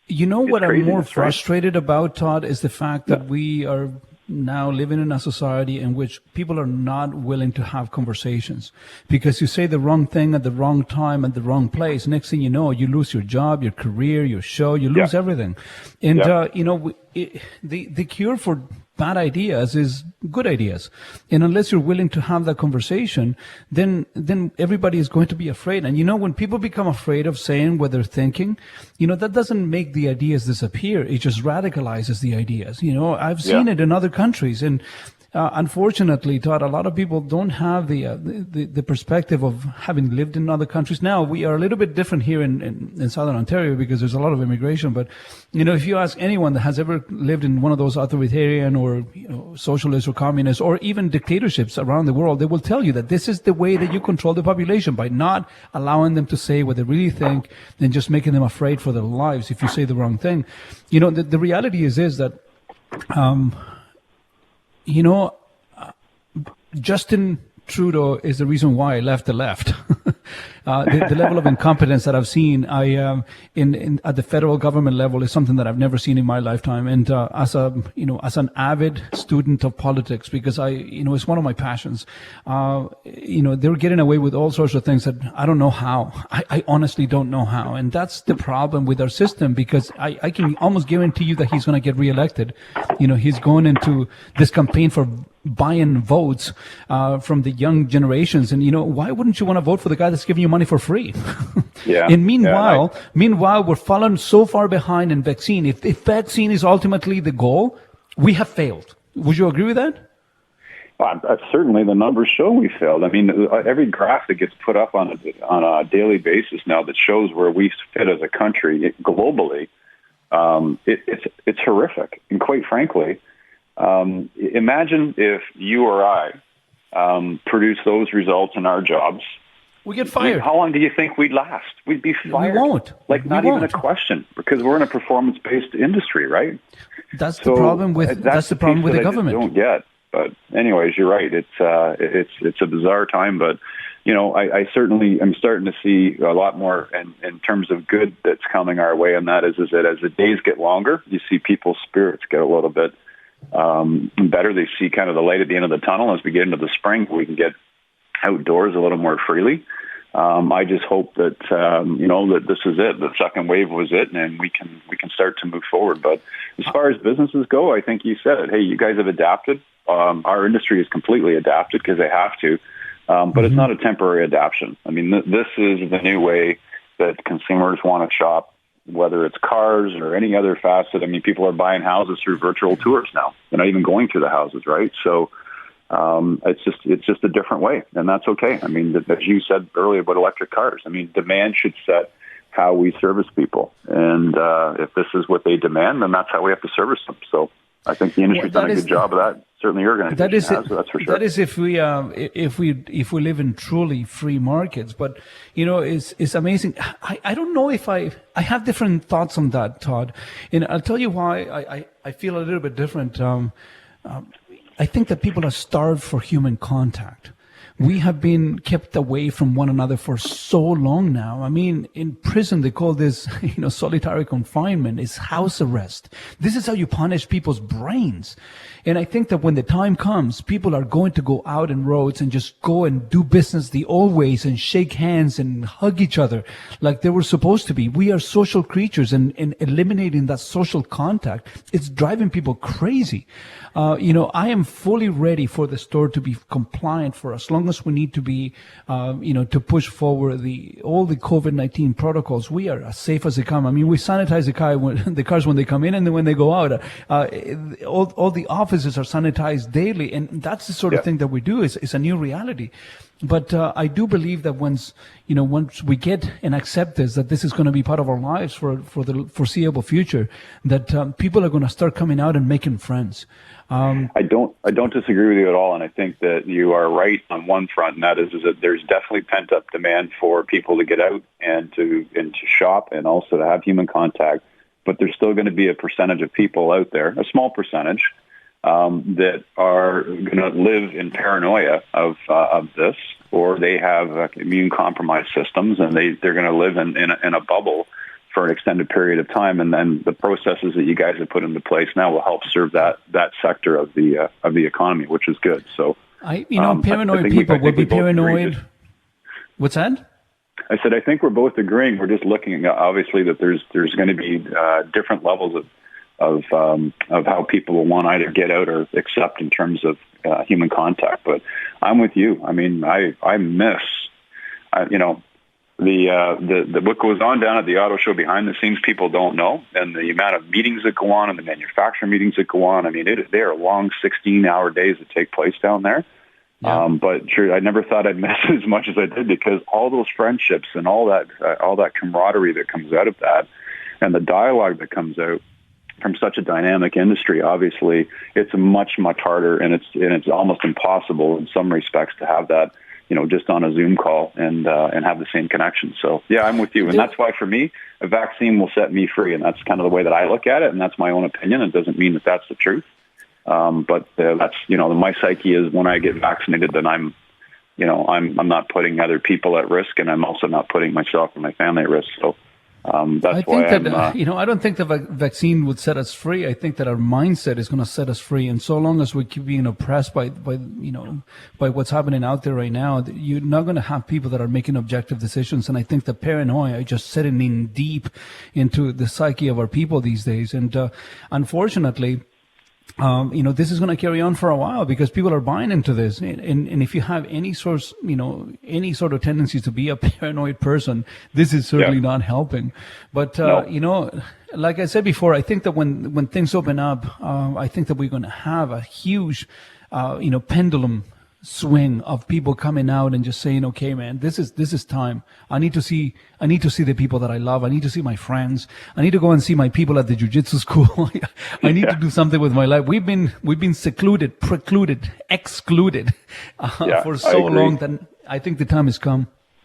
You know It's what I'm more craziness, right? frustrated about, Todd, is the fact Yeah. that we are now living in a society in which people are not willing to have conversations because you say the wrong thing at the wrong time at the wrong place. Next thing you know, you lose your job, your career, your show, you Yeah. lose everything. And, Yeah. the cure for bad ideas is good ideas. And unless you're willing to have that conversation, then everybody is going to be afraid. And when people become afraid of saying what they're thinking, that doesn't make the ideas disappear. It just radicalizes the ideas. I've Yeah. seen it in other countries. And unfortunately, Todd, a lot of people don't have the perspective of having lived in other countries. Now, we are a little bit different here in Southern Ontario because there's a lot of immigration. But, if you ask anyone that has ever lived in one of those authoritarian or socialist or communist or even dictatorships around the world, they will tell you that this is the way that you control the population, by not allowing them to say what they really think and just making them afraid for their lives if you say the wrong thing. The reality is that, um, you know, Justin Trudeau is the reason why I left the left. The level of incompetence that I've seen, in at the federal government level, is something that I've never seen in my lifetime. And as an avid student of politics, because it's one of my passions. They're getting away with all sorts of things that I don't know how. I honestly don't know how, and that's the problem with our system. Because I can almost guarantee you that he's going to get reelected. He's going into this campaign for buying votes from the young generations, and why wouldn't you want to vote for the guy that's giving you money for free? Yeah. And meanwhile, we're falling so far behind in vaccine. If vaccine is ultimately the goal, we have failed. Would you agree with that? Certainly, the numbers show we failed. I mean, every graph that gets put up on a daily basis now that shows where we fit as a country globally, it's horrific. And quite frankly, imagine if you or I produce those results in our jobs. We get fired. How long do you think we'd last? We'd be fired. We won't. Not even a question, because we're in a performance-based industry, right? That's the problem with the government. I don't get. But anyways, you're right. It's a bizarre time, but I certainly am starting to see a lot more in terms of good that's coming our way, and that is that as the days get longer, you see people's spirits get a little bit better. They see kind of the light at the end of the tunnel. As we get into the spring, we can get outdoors a little more freely. I just hope that that this is it. The second wave was it, and we can start to move forward. But as far as businesses go, I think you said it. Hey, you guys have adapted. Our industry is completely adapted because they have to. But it's not a temporary adaptation. I mean, this is the new way that consumers want to shop, whether it's cars or any other facet. I mean, people are buying houses through virtual tours now. They're not even going to the houses, right? So it's just a different way, and that's okay. I mean, as you said earlier about electric cars, I mean, demand should set how we service people. And if this is what they demand, then that's how we have to service them. So I think the industry's done a good job of that. Certainly your organization has, so that's for sure. That is if we live in truly free markets. But, it's amazing. I don't know if I have different thoughts on that, Todd. And I'll tell you why I feel a little bit different. I think that people are starved for human contact. We have been kept away from one another for so long now. I mean, in prison, they call this, solitary confinement. It's house arrest. This is how you punish people's brains. And I think that when the time comes, people are going to go out in roads and just go and do business the old ways and shake hands and hug each other like they were supposed to be. We are social creatures, and eliminating that social contact, it's driving people crazy. I am fully ready for the store to be compliant for as long as we need to be, to push forward all the COVID-19 protocols. We are as safe as they come. I mean, we sanitize the cars when they come in and then when they go out. All the offices are sanitized daily, and that's the sort of thing that we do. Is a new reality. But I do believe that once we get and accept that this is going to be part of our lives for the foreseeable future, that people are going to start coming out and making friends. I don't disagree with you at all, and I think that you are right on one front, and that is that there's definitely pent up demand for people to get out and to shop and also to have human contact. But there's still going to be a percentage of people out there, a small percentage, that are going to live in paranoia of this, or they have immune compromised systems, and they're going to live in a bubble for an extended period of time, and then the processes that you guys have put into place now will help serve that sector of the economy, which is good. So, paranoid people will be paranoid. What's that? I said I think we're both agreeing. We're just looking at, obviously, that there's going to be different levels of how people will want either get out or accept in terms of human contact. But I'm with you. I mean, I miss the what goes on down at the auto show behind the scenes, people don't know, and the amount of meetings that go on and the manufacturer meetings that go on. I mean, they are long 16-hour days that take place down there. Yeah. But sure, I never thought I'd miss as much as I did, because all those friendships and all that camaraderie that comes out of that, and the dialogue that comes out from such a dynamic industry. Obviously, it's much harder, and it's almost impossible in some respects to have that, just on a Zoom call and have the same connection. So yeah, I'm with you. And that's why for me, a vaccine will set me free. And that's kind of the way that I look at it. And that's my own opinion. It doesn't mean that that's the truth. But that's, my psyche is when I get vaccinated, then I'm not putting other people at risk, and I'm also not putting myself and my family at risk. So, that's why I don't think the vaccine would set us free. I think that our mindset is going to set us free. And so long as we keep being oppressed by what's happening out there right now, you're not going to have people that are making objective decisions. And I think the paranoia is just setting in deep into the psyche of our people these days. And unfortunately, this is going to carry on for a while, because people are buying into this. And if you have any sort of tendency to be a paranoid person, this is certainly not helping. But, like I said before, I think that when things open up, I think that we're going to have a huge, pendulum swing of people coming out and just saying, okay, man, this is time. I need to see the people that I love. I need to see my friends. I need to go and see my people at the jiu-jitsu school. I need to do something with my life. We've been secluded, precluded, excluded for so long that I think the time has come.